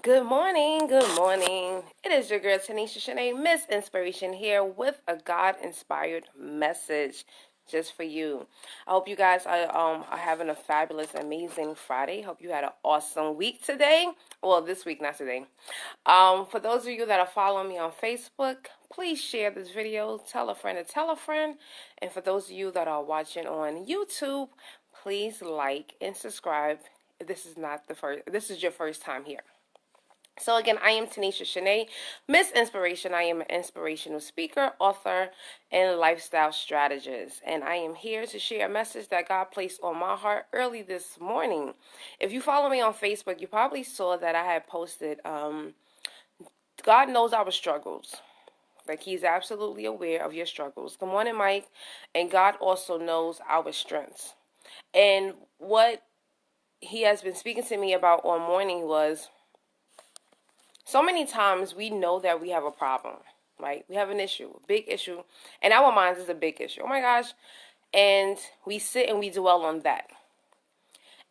Good morning, good morning. It is your girl Tanisha Shanee, Miss Inspiration here with a God-inspired message just for you. I hope you guys are having a fabulous, amazing Friday. Hope you had an awesome week today. Well, this week, not today. For those of you that are following me on Facebook, please share this video, tell a friend to tell a friend. And for those of you that are watching on YouTube, please like and subscribe if this is your first time here. So again, I am Tanisha Shanee, Miss Inspiration. I am an inspirational speaker, author, and lifestyle strategist. And I am here to share a message that God placed on my heart early this morning. If you follow me on Facebook, you probably saw that I had posted, God knows our struggles. Like, he's absolutely aware of your struggles. Good morning, Mike. And God also knows our strengths. And what he has been speaking to me about all morning was, so many times we know that we have a problem, right? We have an issue, a big issue, and our minds is a big issue. Oh my gosh. And we sit and we dwell on that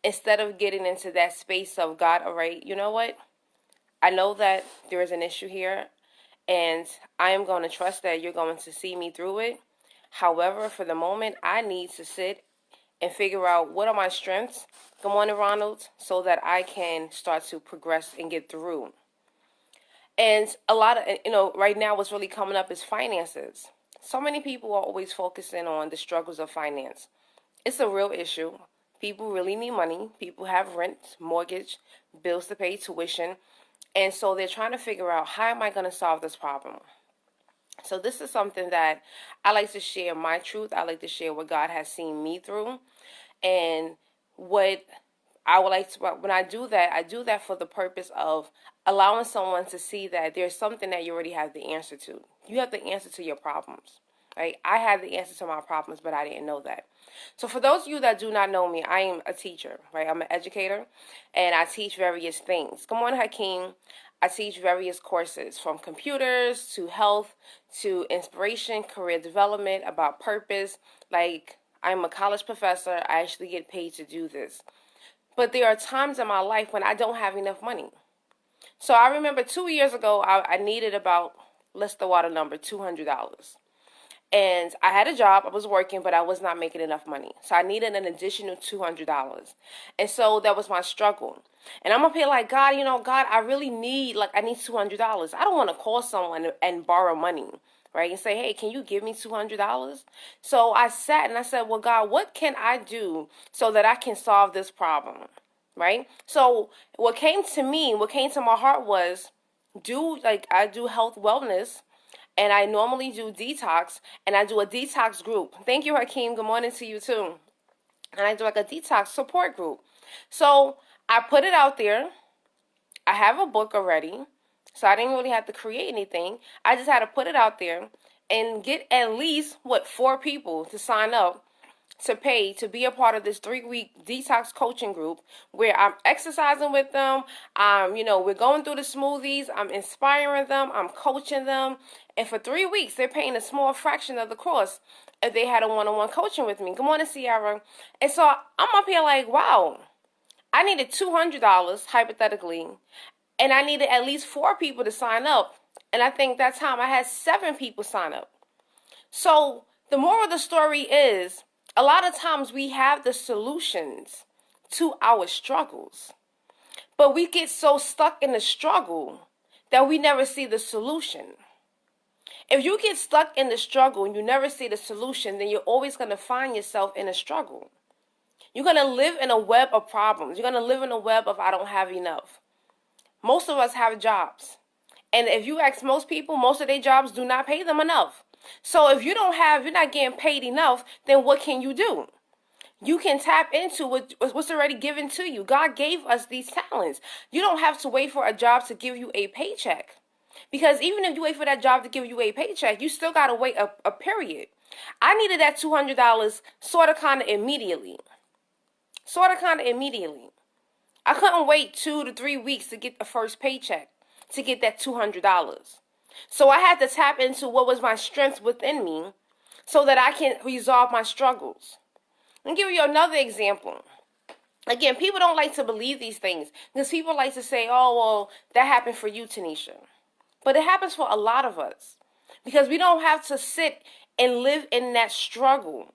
instead of getting into that space of, God, all right, you know what? I know that there is an issue here, and I am going to trust that you're going to see me through it. However, for the moment, I need to sit and figure out what are my strengths, good morning, Ronald, so that I can start to progress and get through. And a lot of, right now what's really coming up is finances. So many people are always focusing on the struggles of finance. It's a real issue. People really need money. People have rent, mortgage, bills to pay, tuition. And so they're trying to figure out, how am I going to solve this problem? So this is something that I like to share my truth. I like to share what God has seen me through. And what I would like to, when I do that for the purpose of allowing someone to see that there's something that you already have the answer to. You have the answer to your problems, right? I had the answer to my problems, but I didn't know that. So for those of you that do not know me, I am a teacher, right? I'm an educator, and I teach various things. Good morning, Hakeem. I teach various courses, from computers to health to inspiration, career development, about purpose. Like, I'm a college professor. I actually get paid to do this. But there are times in my life when I don't have enough money. So I remember 2 years ago, I needed about, let's throw out a number, $200. And I had a job, I was working, but I was not making enough money. So I needed an additional $200. And so that was my struggle. And I'm up here like, God, God, I really need, I need $200. I don't want to call someone and borrow money, right? And say, hey, can you give me $200? So I sat and I said, well, God, what can I do so that I can solve this problem, right? So what came to my heart was, I do health wellness, and I normally do detox, and I do a detox group. Thank you, Hakeem. Good morning to you, too. And I do a detox support group. So I put it out there. I have a book already, so I didn't really have to create anything. I just had to put it out there and get at least, 4 people to sign up to pay to be a part of this 3-week detox coaching group, where I'm exercising with them. We're going through the smoothies. I'm inspiring them. I'm coaching them. And for 3 weeks, they're paying a small fraction of the cost if they had a one-on-one coaching with me. Good morning, Sierra. And so I'm up here like, wow, I needed $200, hypothetically, and I needed at least 4 people to sign up. And I think that time I had 7 people sign up. So the moral of the story is, a lot of times we have the solutions to our struggles, but we get so stuck in the struggle that we never see the solution. If you get stuck in the struggle and you never see the solution, then you're always going to find yourself in a struggle. You're going to live in a web of problems. You're going to live in a web of, I don't have enough. Most of us have jobs. And if you ask most people, most of their jobs do not pay them enough. So if you're not getting paid enough, then what can you do? You can tap into what's already given to you. God gave us these talents. You don't have to wait for a job to give you a paycheck. Because even if you wait for that job to give you a paycheck, you still got to wait a period. I needed that $200 sort of kind of immediately. I couldn't wait 2 to 3 weeks to get the first paycheck, to get that $200. So I had to tap into what was my strength within me so that I can resolve my struggles. Let me give you another example. Again, people don't like to believe these things because people like to say, oh, well, that happened for you, Tanisha. But it happens for a lot of us because we don't have to sit and live in that struggle.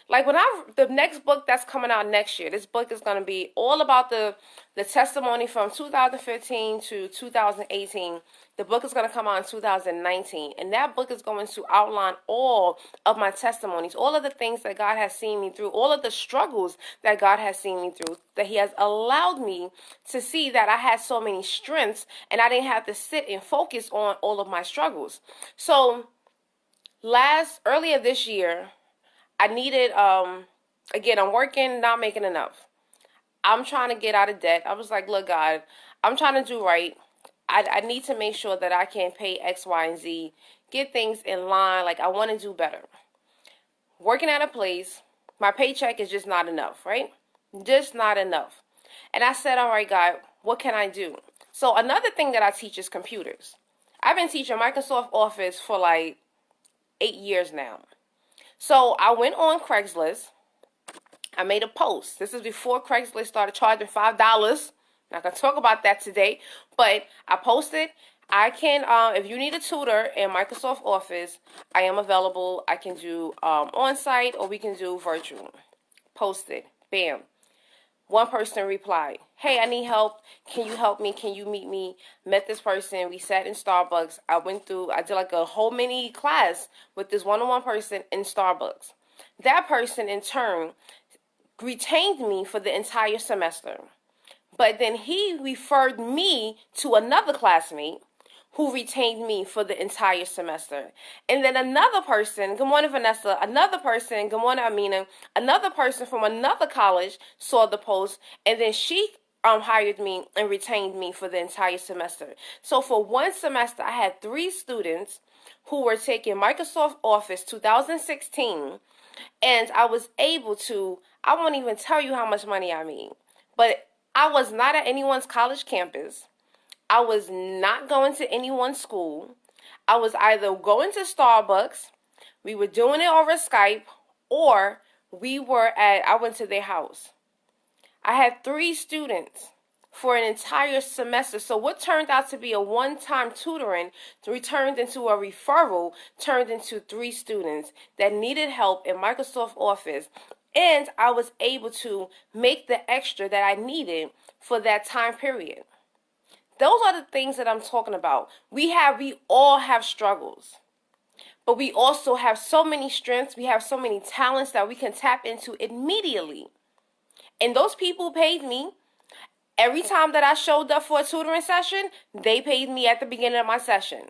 Like the next book that's coming out next year, this book is going to be all about the testimony from 2015 to 2018. The book is going to come out in 2019, and that book is going to outline all of my testimonies, all of the things that God has seen me through, all of the struggles that God has seen me through, that he has allowed me to see that I had so many strengths and I didn't have to sit and focus on all of my struggles. So earlier this year, I needed, again, I'm working, not making enough. I'm trying to get out of debt. I was like, look, God, I'm trying to do right. I need to make sure that I can pay X, Y, and Z, get things in line. Like, I want to do better. Working at a place, my paycheck is just not enough, right? Just not enough. And I said, all right, God, what can I do? So another thing that I teach is computers. I've been teaching Microsoft Office for like 8 years now. So I went on Craigslist. I made a post. This is before Craigslist started charging $5. Not going to talk about that today, but I posted. I can, if you need a tutor in Microsoft Office, I am available. I can do on-site or we can do virtual. Posted. Bam. One person replied, hey, I need help. Can you help me? Can you meet me? Met this person. We sat in Starbucks. I did like a whole mini class with this one-on-one person in Starbucks. That person, in turn, retained me for the entire semester. But then he referred me to another classmate who retained me for the entire semester. And then another person, good morning, Vanessa, another person, good morning, Amina, another person from another college saw the post, and then she hired me and retained me for the entire semester. So for one semester, I had 3 students who were taking Microsoft Office 2016, and I was able to, I won't even tell you how much money I made, but I was not at anyone's college campus. I was not going to anyone's school. I was either going to Starbucks, we were doing it over Skype, or I went to their house. I had 3 students for an entire semester. So what turned out to be a one-time tutoring turned into a referral, turned into 3 students that needed help in Microsoft Office. And I was able to make the extra that I needed for that time period. Those are the things that I'm talking about. We all have struggles, but we also have so many strengths. We have so many talents that we can tap into immediately. And those people paid me. Every time that I showed up for a tutoring session, they paid me at the beginning of my session.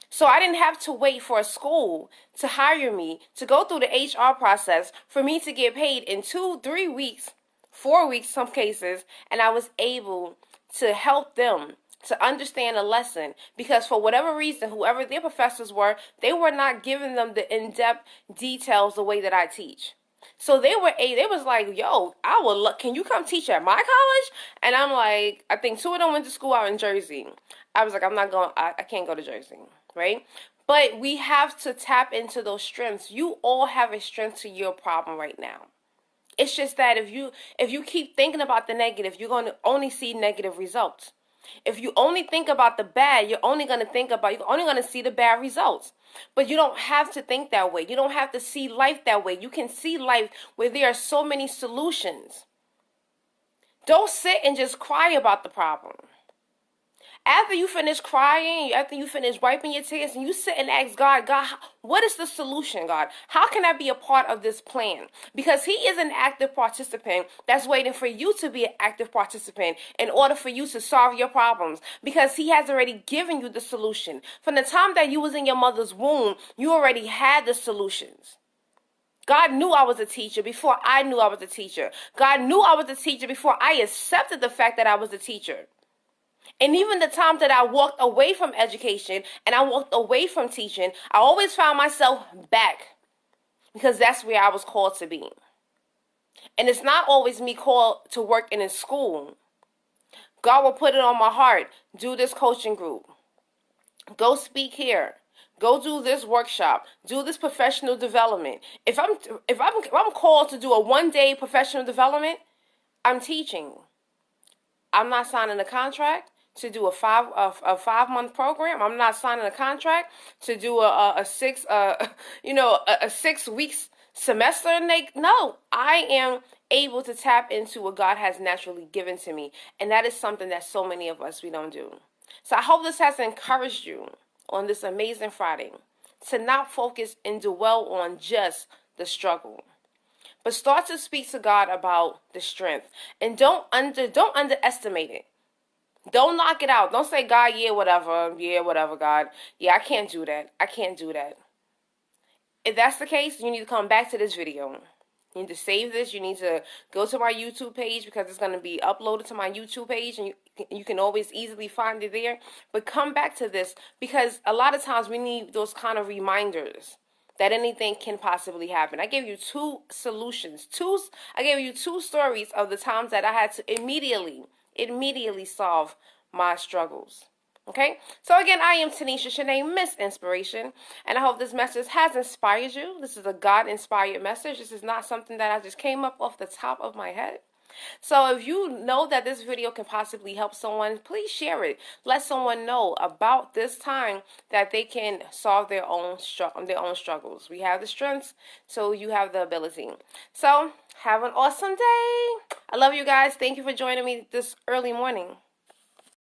So I didn't have to wait for a school to hire me, to go through the HR process, for me to get paid in 2, 3 weeks, 4 weeks, some cases, and I was able to help them to understand a lesson, because for whatever reason, whoever their professors were, they were not giving them the in-depth details the way that I teach. So they was like, yo, can you come teach at my college? And I'm like, I think 2 of them went to school out in Jersey. I was like, I can't go to Jersey, right? But we have to tap into those strengths. You all have a strength to your problem right now. It's just that if you keep thinking about the negative, you're going to only see negative results. If you only think about the bad, you're only going to see the bad results. But you don't have to think that way. You don't have to see life that way. You can see life where there are so many solutions. Don't sit and just cry about the problem. After you finish crying, after you finish wiping your tears, and you sit and ask God, what is the solution, God? How can I be a part of this plan? Because he is an active participant that's waiting for you to be an active participant in order for you to solve your problems. Because he has already given you the solution. From the time that you was in your mother's womb, you already had the solutions. God knew I was a teacher before I knew I was a teacher. God knew I was a teacher before I accepted the fact that I was a teacher. And even the times that I walked away from education and I walked away from teaching, I always found myself back, because that's where I was called to be. And it's not always me called to work in a school. God will put it on my heart. Do this coaching group. Go speak here. Go do this workshop. Do this professional development. If I'm called to do a 1-day professional development, I'm teaching. I'm not signing a contract to do a 5 month program. I'm not signing a contract to do a 6 weeks semester. And no, I am able to tap into what God has naturally given to me, and that is something that so many of us we don't do. So I hope this has encouraged you on this amazing Friday to not focus and dwell on just the struggle, but start to speak to God about the strength, and don't underestimate it. Don't knock it out. Don't say, God, yeah, whatever, God. Yeah, I can't do that. I can't do that. If that's the case, you need to come back to this video. You need to save this. You need to go to my YouTube page, because it's going to be uploaded to my YouTube page, and you can always easily find it there. But come back to this, because a lot of times we need those kind of reminders that anything can possibly happen. I gave you two solutions. I gave you two stories of the times that I had to immediately solve my struggles. Okay? So again, I am Tanisha Shanee, Miss Inspiration, and I hope this message has inspired you. This is a God-inspired message. This is not something that I just came up off the top of my head. So if you know that this video can possibly help someone, please share it. Let someone know about this time that they can solve their own struggles. We have the strengths, so you have the ability. So have an awesome day. I love you guys. Thank you for joining me this early morning.